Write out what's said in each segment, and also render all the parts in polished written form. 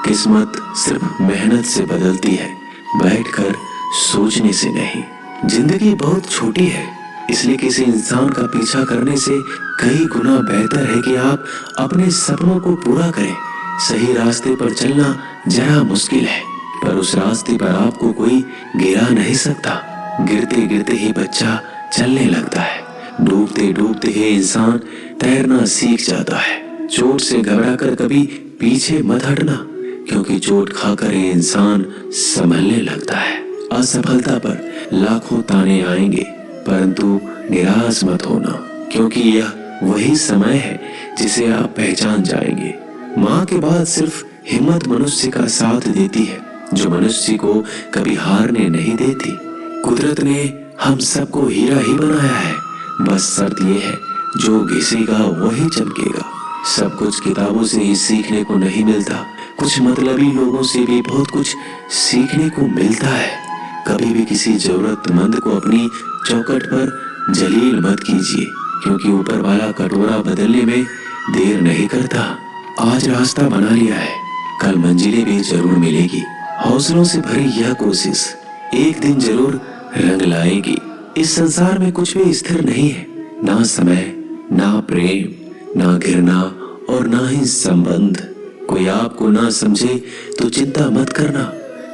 किस्मत सिर्फ मेहनत से बदलती है, बैठकर सोचने से नहीं। जिंदगी बहुत छोटी है, इसलिए किसी इंसान का पीछा करने से कई गुना बेहतर है कि आप अपने सपनों को पूरा करें। सही रास्ते पर चलना जरा मुश्किल है, पर उस रास्ते पर आपको कोई गिरा नहीं सकता। गिरते गिरते ही बच्चा चलने लगता है, डूबते डूबते ही इंसान तैरना सीख जाता है। चोट से घबराकर कभी पीछे मत हटना, क्योंकि चोट खाकर ये इंसान संभलने लगता है। असफलता पर लाखों ताने आएंगे, परंतु निराश मत होना, क्योंकि यह वही समय है जिसे आप पहचान जाएंगे। माँ के बाद सिर्फ हिम्मत मनुष्य का साथ देती है, जो मनुष्य को कभी हारने नहीं देती। कुदरत ने हम सबको हीरा ही बनाया है, बस शर्त यह है जो घिसेगा वही चमकेगा। सब कुछ किताबों से ही सीखने को नहीं मिलता, कुछ मतलबी लोगों से भी बहुत कुछ सीखने को मिलता है। कभी भी किसी जरूरतमंद को अपनी चौखट पर जलील मत कीजिए, क्योंकि ऊपर वाला कटोरा बदलने में देर नहीं करता। आज रास्ता बना लिया है, कल मंजिलें भी जरूर मिलेगी। हौसलों से भरी यह कोशिश एक दिन जरूर रंग लाएगी। इस संसार में कुछ भी स्थिर नहीं है, ना समय, ना प्रेम, ना घृणा और ना ही संबंध। कोई आपको ना समझे तो चिंता मत करना,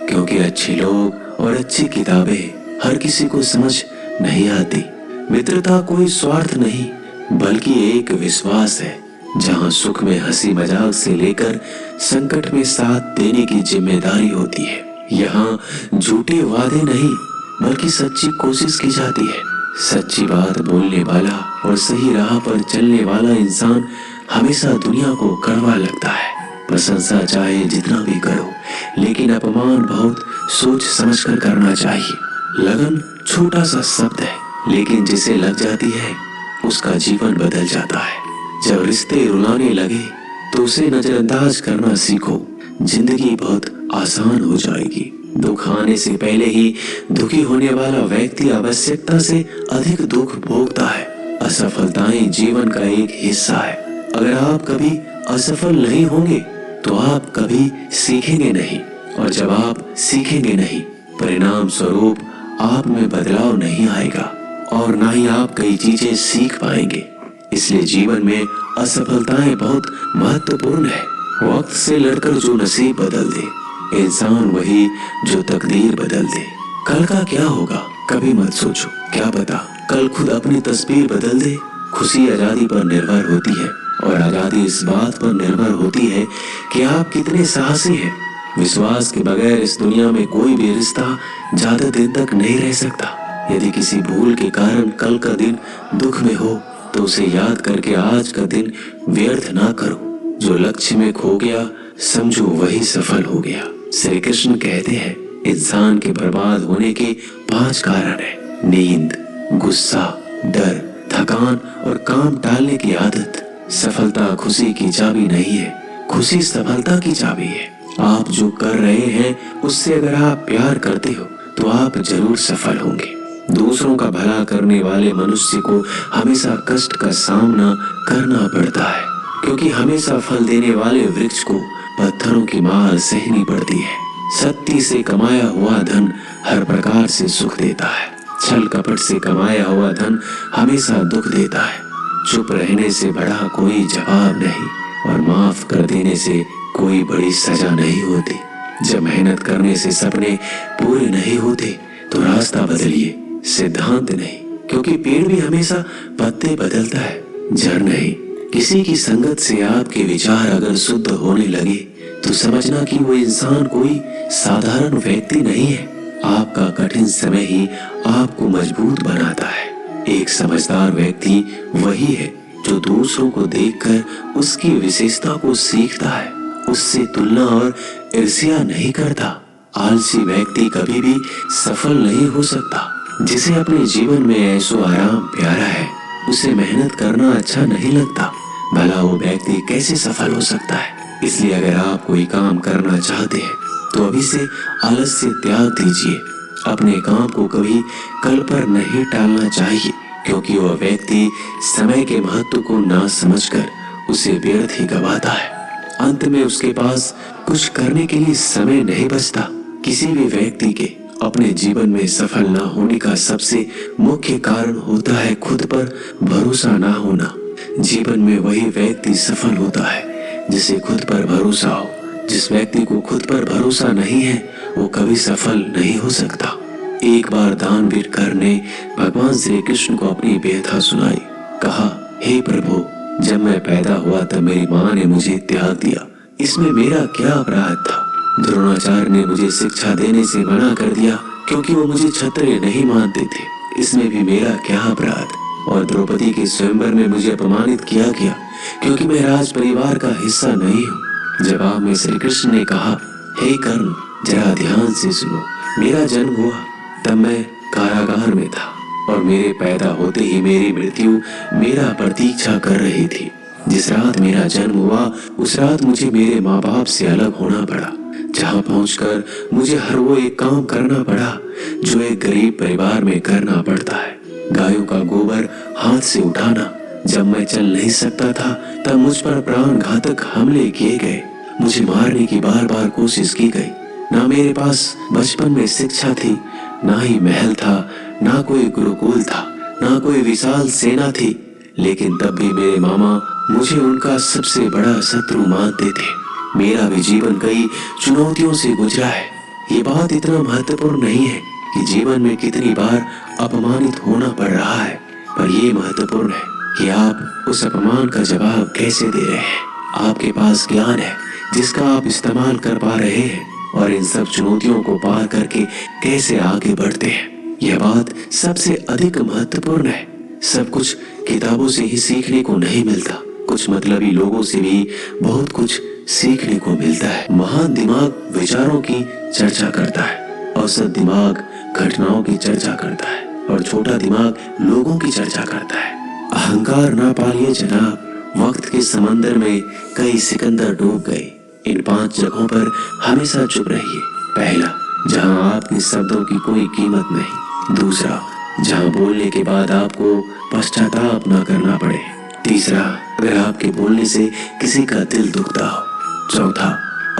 क्योंकि अच्छे लोग और अच्छी किताबें हर किसी को समझ नहीं आती। मित्रता कोई स्वार्थ नहीं, बल्कि एक विश्वास है, जहां सुख में हंसी मजाक से लेकर संकट में साथ देने की जिम्मेदारी होती है। यहाँ झूठे वादे नहीं, बल्कि सच्ची कोशिश की जाती है। सच्ची बात बोलने वाला और सही राह पर चलने वाला इंसान हमेशा दुनिया को कड़वा लगता है। प्रशंसा चाहे जितना भी करो, लेकिन अपमान बहुत सोच समझकर करना चाहिए। लगन छोटा सा शब्द है, लेकिन जिसे लग जाती है उसका जीवन बदल जाता है। जब रिश्ते रुलाने लगे तो उसे नजरअंदाज करना सीखो, जिंदगी बहुत आसान हो जाएगी। दुख आने से पहले ही दुखी होने वाला व्यक्ति आवश्यकता से अधिक दुख भोगता है। असफलताएं जीवन का एक हिस्सा है। अगर आप कभी असफल नहीं होंगे तो आप कभी सीखेंगे नहीं, और जब आप सीखेंगे नहीं, परिणाम स्वरूप आप में बदलाव नहीं आएगा और ना ही आप कई चीजें सीख पाएंगे। इसलिए जीवन में असफलताएं बहुत महत्वपूर्ण है। वक्त से लड़कर जो नसीब बदल दे, इंसान वही जो तकदीर बदल दे। कल का क्या होगा कभी मत सोचो, क्या पता कल खुद अपनी तस्वीर बदल दे। खुशी आजादी पर निर्भर होती है, और आजादी इस बात पर निर्भर होती है कि आप कितने साहसी हैं। विश्वास के बगैर इस दुनिया में कोई भी रिश्ता ज्यादा दिन तक नहीं रह सकता। यदि किसी भूल के कारण कल का दिन दुख में हो, तो उसे याद करके आज का दिन व्यर्थ ना करो। जो लक्ष्य में खो गया, समझो वही सफल हो गया। श्री कृष्ण कहते हैं, इंसान के बर्बाद होने के 5 कारण हैं: नींद, गुस्सा, डर, थकान और काम टालने की आदत। सफलता खुशी की चाबी नहीं है, खुशी सफलता की चाबी है। आप जो कर रहे हैं उससे अगर आप प्यार करते हो तो आप जरूर सफल होंगे। दूसरों का भला करने वाले मनुष्य को हमेशा कष्ट का सामना करना पड़ता है, क्योंकि हमेशा फल देने वाले वृक्ष को पत्थरों की मार सहनी पड़ती है। सत्य से कमाया हुआ धन हर प्रकार से सुख देता है, छल कपट से कमाया हुआ धन हमेशा दुख देता है। चुप रहने से बड़ा कोई जवाब नहीं, और माफ कर देने से कोई बड़ी सजा नहीं होती। जब मेहनत करने से सपने पूरे नहीं होते तो रास्ता बदलिए, सिद्धांत नहीं, क्योंकि पेड़ भी हमेशा पत्ते बदलता है, जड़ नहीं। किसी की संगत से आपके विचार अगर शुद्ध होने लगे तो समझना कि वो इंसान कोई साधारण व्यक्ति नहीं है। आपका कठिन समय ही आपको मजबूत बनाता है। एक समझदार व्यक्ति वही है जो दूसरों को देखकर उसकी विशेषता को सीखता है, उससे तुलना और ईर्ष्या नहीं करता। आलसी व्यक्ति कभी भी सफल नहीं हो सकता। जिसे अपने जीवन में ऐशो आराम प्यारा है, उसे मेहनत करना अच्छा नहीं लगता। भला वो व्यक्ति कैसे सफल हो सकता है? इसलिए अगर आप कोई काम करना चाहते हैं तो अभी से आलस्य त्याग दीजिए। अपने काम को कभी कल पर नहीं टालना चाहिए, क्योंकि वह व्यक्ति समय के महत्व को ना समझकर उसे व्यर्थ ही गवाता है। अंत में उसके पास कुछ करने के लिए समय नहीं बचता। किसी भी व्यक्ति के अपने जीवन में सफल ना होने का सबसे मुख्य कारण होता है खुद पर भरोसा ना होना। जीवन में वही व्यक्ति सफल होता है जिसे खुद पर भरोसा हो। जिस व्यक्ति को खुद पर भरोसा नहीं है वो कभी सफल नहीं हो सकता। एक बार दानवीर कर ने भगवान श्री कृष्ण को अपनी व्यथा सुनाई। कहा, हे प्रभु, जब मैं पैदा हुआ तब मेरी माँ ने मुझे त्याग दिया, इसमें मेरा क्या अपराध था? द्रोणाचार्य ने मुझे शिक्षा देने से मना कर दिया क्योंकि वो मुझे क्षत्रिय नहीं मानते थे, इसमें भी मेरा क्या अपराध? और द्रौपदी के स्वयंवर में मुझे अपमानित किया गया क्योंकि मैं राज परिवार का हिस्सा नहीं हूँ। जवाब में श्री कृष्ण ने कहा, हे कर्ण, जरा ध्यान से सुनो। मेरा जन्म हुआ तब मैं कारागार में था और मेरे पैदा होते ही मेरी मृत्यु मेरा प्रतीक्षा कर रही थी। जिस रात मेरा जन्म हुआ उस रात मुझे मेरे माँ बाप से अलग होना पड़ा, जहाँ पहुंचकर मुझे हर वो एक काम करना पड़ा जो एक गरीब परिवार में करना पड़ता है। गायों का गोबर हाथ से उठाना। जब मैं चल नहीं सकता था तब मुझ पर प्राण घातक हमले किए गए। मुझे मारने की बार बार कोशिश की गई। ना मेरे पास बचपन में शिक्षा थी, ना ही महल था, ना कोई गुरुकुल था, ना कोई विशाल सेना थी, लेकिन तब भी मेरे मामा मुझे उनका सबसे बड़ा शत्रु मानते थे। मेरा भी जीवन कई चुनौतियों से गुजरा है। ये बात इतना महत्वपूर्ण नहीं है कि जीवन में कितनी बार अपमानित होना पड़ रहा है, पर यह महत्वपूर्ण है कि आप उस अपमान का जवाब कैसे दे रहे हैं। आपके पास ज्ञान है जिसका आप इस्तेमाल कर पा रहे हैं और इन सब चुनौतियों को पार करके कैसे आगे बढ़ते हैं, यह बात सबसे अधिक महत्वपूर्ण है। सब कुछ किताबों से ही सीखने को नहीं मिलता, कुछ मतलबी लोगों से भी बहुत कुछ सीखने को मिलता है। महान दिमाग विचारों की चर्चा करता है, औसत दिमाग घटनाओं की चर्चा करता है और छोटा दिमाग लोगों की चर्चा करता है। अहंकार ना पालिए जनाब, वक्त के समंदर में कई सिकंदर डूब गए। इन 5 जगहों पर हमेशा चुप रहिए। पहला, जहां आपके शब्दों की कोई कीमत नहीं। दूसरा, जहां बोलने के बाद आपको पश्चाताप न करना पड़े। तीसरा, अगर आपके बोलने से किसी का दिल दुखता हो। चौथा,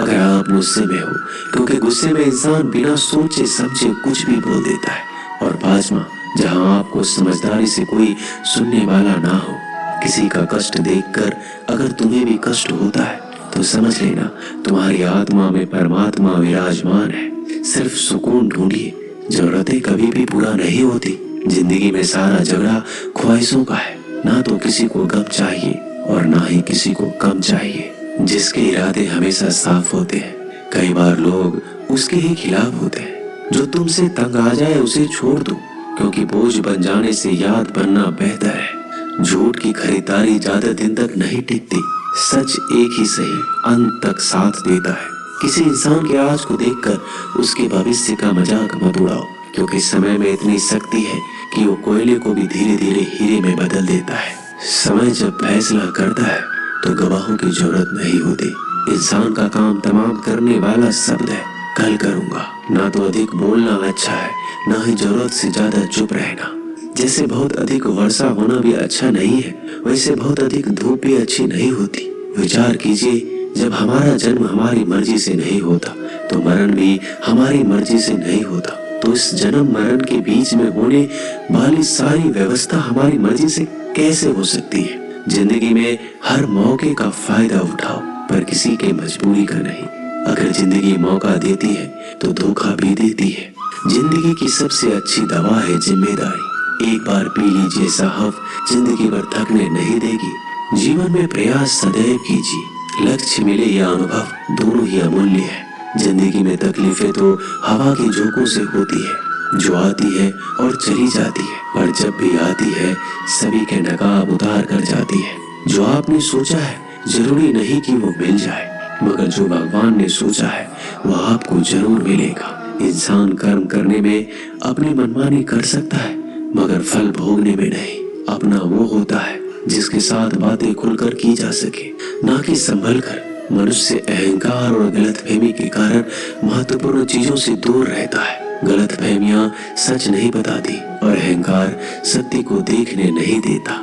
अगर आप गुस्से में हो, क्योंकि गुस्से में इंसान बिना सोचे समझे कुछ भी बोल देता है। और पांचवा, जहां आपको समझदारी से कोई सुनने वाला ना हो। किसी का कष्ट देखकर अगर तुम्हें भी कष्ट होता है तो समझ लेना तुम्हारी आत्मा में परमात्मा विराजमान है। सिर्फ सुकून ढूंढिए, जरूरतें कभी भी पूरा नहीं होती। जिंदगी में सारा झगड़ा ख्वाहिशों का है। ना तो किसी को गम चाहिए और ना ही किसी को कम चाहिए। जिसके इरादे हमेशा साफ होते हैं, कई बार लोग उसके ही खिलाफ होते हैं। जो तुमसे तंग आ जाए उसे छोड़ दो, क्योंकि बोझ बन जाने से याद बनना बेहतर है। झूठ की खरीदारी ज्यादा दिन तक नहीं टिकती। सच एक ही सही अंत तक साथ देता है। किसी इंसान के आज को देखकर उसके भविष्य का मजाक मत उड़ाओ, क्योंकि समय में इतनी शक्ति है कि वो कोयले को भी धीरे धीरे हीरे में बदल देता है। समय जब फैसला करता है तो गवाहों की जरूरत नहीं होती। इंसान का काम तमाम करने वाला शब्द है, कल करूंगा। ना तो अधिक बोलना अच्छा है, ना ही जरूरत से ज्यादा चुप रहना। जैसे बहुत अधिक वर्षा होना भी अच्छा नहीं है, वैसे बहुत अधिक धूप भी अच्छी नहीं होती। विचार कीजिए, जब हमारा जन्म हमारी मर्जी से नहीं होता तो मरण भी हमारी मर्जी से नहीं होता। तो इस जन्म मरण के बीच में होने वाली सारी व्यवस्था हमारी मर्जी से कैसे हो सकती है? जिंदगी में हर मौके का फायदा उठाओ, पर किसी के मजबूरी का नहीं। अगर जिंदगी मौका देती है तो धोखा भी देती है। जिंदगी की सबसे अच्छी दवा है जिम्मेदारी। एक बार पी लीजिए साहब, जिंदगी भर थकने नहीं देगी। जीवन में प्रयास सदैव कीजिए, लक्ष्य मिले या अनुभव, दोनों ही अमूल्य है। जिंदगी में तकलीफें तो हवा के झोंकों से होती है, जो आती है और चली जाती है, पर जब भी आती है सभी के नकाब उतार कर जाती है। जो आपने सोचा है जरूरी नहीं कि वो मिल जाए, मगर जो भगवान ने सोचा है वह आपको जरूर मिलेगा। इंसान कर्म करने में अपनी मनमानी कर सकता है, मगर फल भोगने में नहीं। अपना वो होता है जिसके साथ बातें खुलकर की जा सके, ना कि संभल कर। मनुष्य अहंकार और गलतफहमी के कारण महत्वपूर्ण चीजों से दूर रहता है। गलतफहमियां सच नहीं बताती और अहंकार सत्य को देखने नहीं देता।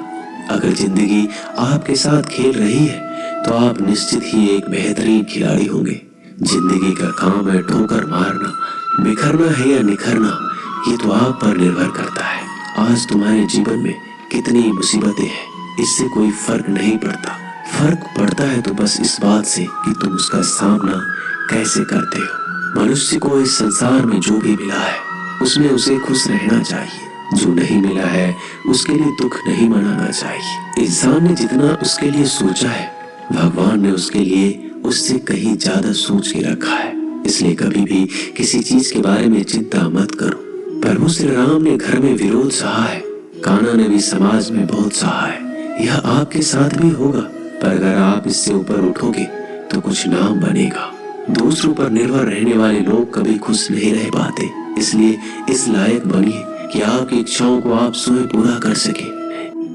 अगर जिंदगी आपके साथ खेल रही है तो आप निश्चित ही एक बेहतरीन खिलाड़ी होंगे। जिंदगी का काम है ठोकर मारना, बिखरना है या निखरना, ये तो आप पर निर्भर करता है। आज तुम्हारे जीवन में कितनी मुसीबतें हैं, इससे कोई फर्क नहीं पड़ता। फर्क पड़ता है तो बस इस बात से कि तुम उसका सामना कैसे करते हो। मनुष्य को इस संसार में जो भी मिला है उसमें उसे खुश रहना चाहिए। जो नहीं मिला है उसके लिए दुख नहीं मनाना चाहिए। इंसान ने जितना उसके लिए सोचा है, भगवान ने उसके लिए उससे कहीं ज्यादा सोच के रखा है। इसलिए कभी भी किसी चीज के बारे में चिंता मत करो। प्रभु श्री राम ने घर में विरोध सहा है, कान्हा ने भी समाज में बहुत सहा है। यह आपके साथ भी होगा, पर अगर आप इससे ऊपर उठोगे तो कुछ नाम बनेगा। दूसरों पर निर्भर रहने वाले लोग कभी खुश नहीं रह पाते। इसलिए इस लायक बनिए कि आपकी इच्छाओं को आप स्वयं पूरा कर सके।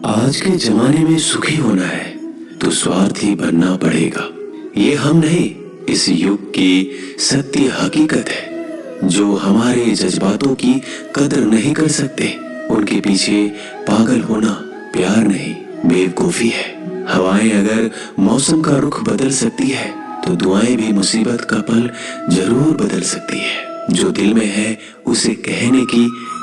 आज के जमाने में सुखी होना है तो स्वार्थी बनना पड़ेगा। ये हम नहीं, इस युग की सत्य हकीकत है। जो हमारे जज्बातों की कदर नहीं कर सकते उनके पीछे पागल होना प्यार नहीं, बेवकूफी है। हवाएं अगर मौसम का रुख बदल सकती है तो दुआएं भी मुसीबत का पल जरूर बदल सकती है। जो दिल में है उसे कहने की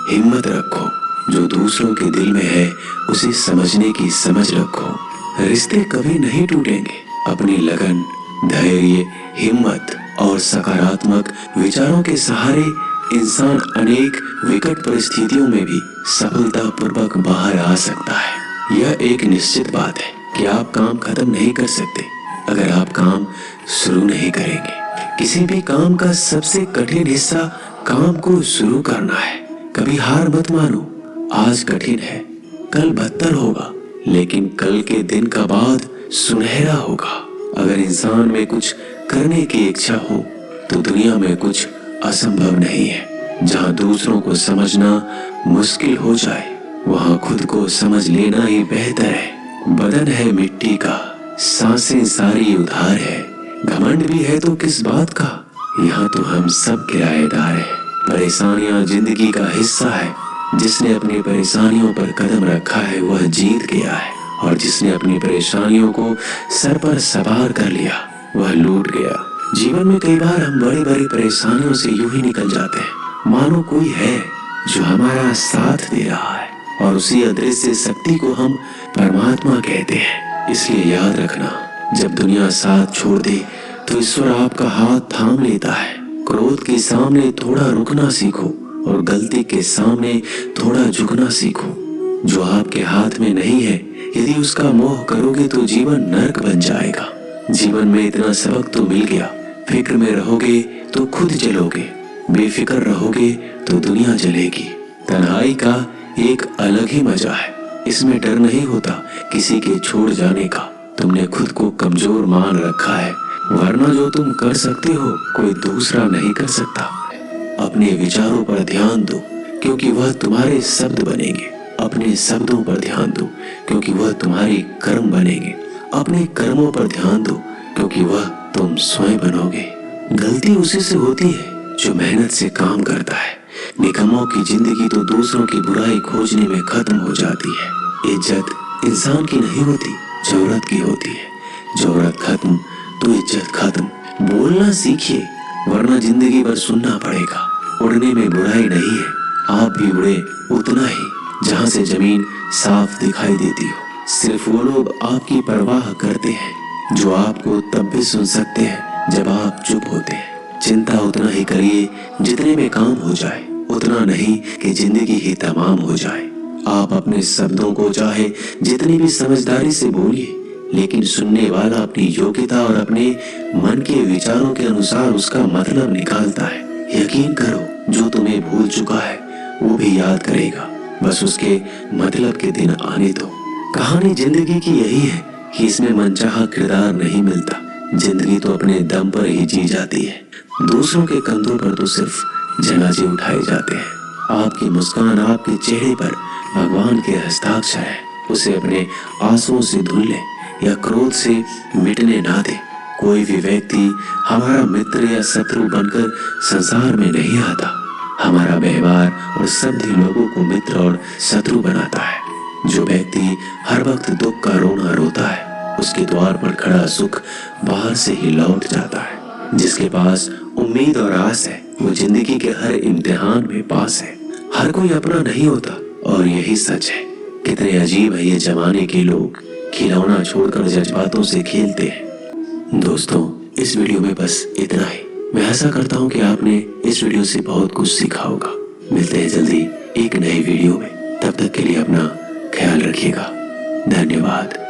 हिम्मत रखो, जो दूसरों के दिल में है उसे समझने की समझ रखो। रिश्ते कभी नहीं टूटेंगे। अपनी लगन, धैर्य, हिम्मत और सकारात्मक विचारों के सहारे इंसान अनेक विकट परिस्थितियों में भी सफलतापूर्वक बाहर आ सकता है। यह एक निश्चित बात है कि आप काम खत्म नहीं कर सकते अगर आप काम शुरू नहीं करेंगे। किसी भी काम का सबसे कठिन हिस्सा काम को शुरू करना है। कभी हार मत मानो। आज कठिन है, कल बदतर होगा, लेकिन कल के दिन का बाद सुनहरा होगा। अगर इंसान में कुछ करने की इच्छा हो तो दुनिया में कुछ असंभव नहीं है। जहाँ दूसरों को समझना मुश्किल हो जाए वहाँ खुद को समझ लेना ही बेहतर है। बदन है मिट्टी का, सांसें सारी उधार है। घमंड भी है तो किस बात का, यहाँ तो हम सब किराएदार हैं। परेशानियां जिंदगी का हिस्सा है। जिसने अपनी परेशानियों पर कदम रखा है वह जीत गया है, और जिसने अपनी परेशानियों को सर पर सवार कर लिया वह लूट गया। जीवन में कई बार हम बड़ी बड़ी परेशानियों से यूं ही निकल जाते हैं मानो कोई है जो हमारा साथ दे रहा है, और उसी अदृश्य शक्ति को हम परमात्मा कहते हैं। इसलिए याद रखना, जब दुनिया साथ छोड़ दे तो ईश्वर आपका हाथ थाम लेता है। क्रोध के सामने थोड़ा रुकना सीखो और गलती के सामने थोड़ा झुकना सीखो। जो आपके हाथ में नहीं है, यदि उसका मोह करोगे तो जीवन नरक बन जाएगा। जीवन में इतना सबक तो मिल गया, फिक्र में रहोगे तो खुद जलोगे, बेफिक्र रहोगे तो दुनिया जलेगी। तन्हाई का एक अलग ही मजा है। इसमें डर नहीं होता किसी के छोड़ जाने का। तुमने खुद को कमजोर मान रखा है, वरना जो तुम कर सकते हो कोई दूसरा नहीं कर सकता। अपने विचारों पर ध्यान दो क्योंकि वह तुम्हारे शब्द बनेंगे। अपने शब्दों पर ध्यान दो क्योंकि वह तुम्हारे कर्म बनेंगे। अपने कर्मों पर ध्यान दो क्योंकि वह तुम स्वयं बनोगे। गलती उसी से होती है जो मेहनत से काम करता है। निकम्मों की जिंदगी तो दूसरों की बुराई खोजने में खत्म हो जाती है। इज्जत इंसान की नहीं होती, जरूरत की होती है। जरूरत खत्म तो इज्जत खत्म। बोलना सीखिए वरना जिंदगी भर सुनना पड़ेगा। उड़ने में बुराई नहीं है, आप भी उड़े उतना ही जहाँ से जमीन साफ दिखाई देती हो। सिर्फ वो लोग आपकी परवाह करते हैं जो आपको तब भी सुन सकते हैं जब आप चुप होते हैं। चिंता उतना ही करिए जितने में काम हो जाए, उतना नहीं कि जिंदगी ही तमाम हो जाए। आप अपने शब्दों को चाहे जितनी भी समझदारी से बोलिए, लेकिन सुनने वाला अपनी योग्यता और अपने मन के विचारों के अनुसार उसका मतलब निकालता है। यकीन करो, जो तुम्हें भूल चुका है वो भी याद करेगा, बस उसके मतलब के दिन आने दो। कहानी जिंदगी की यही है कि इसमें मनचाहा किरदार नहीं मिलता। जिंदगी तो अपने दम पर ही जी जाती है। दूसरों के कंधों पर तो सिर्फ जनाजे उठाए जाते हैं। आपकी मुस्कान आपके चेहरे पर भगवान के हस्ताक्षर है। उसे अपने आंसुओं से धुल ले या क्रोध से मिटने ना दे। कोई भी व्यक्ति हमारा मित्र या शत्रु बनकर संसार में नहीं आता। हमारा व्यवहार और शब्द ही लोगों को मित्र और शत्रु बनाता है। जो व्यक्ति हर वक्त दुख का रोना रोता है, उसके द्वार पर खड़ा सुख बाहर से ही लौट जाता है। जिसके पास उम्मीद और आस है वो जिंदगी के हर इम्तिहान में पास है। हर कोई अपना नहीं होता और यही सच है। कितने अजीब है ये जमाने के लोग, खिलौना छोड़कर जज्बातों से खेलते हैं। दोस्तों, इस वीडियो में बस इतना ही। मैं आशा करता हूँ कि आपने इस वीडियो से बहुत कुछ सीखा होगा। मिलते हैं जल्दी एक नई वीडियो में। तब तक के लिए अपना ख्याल रखिएगा। धन्यवाद।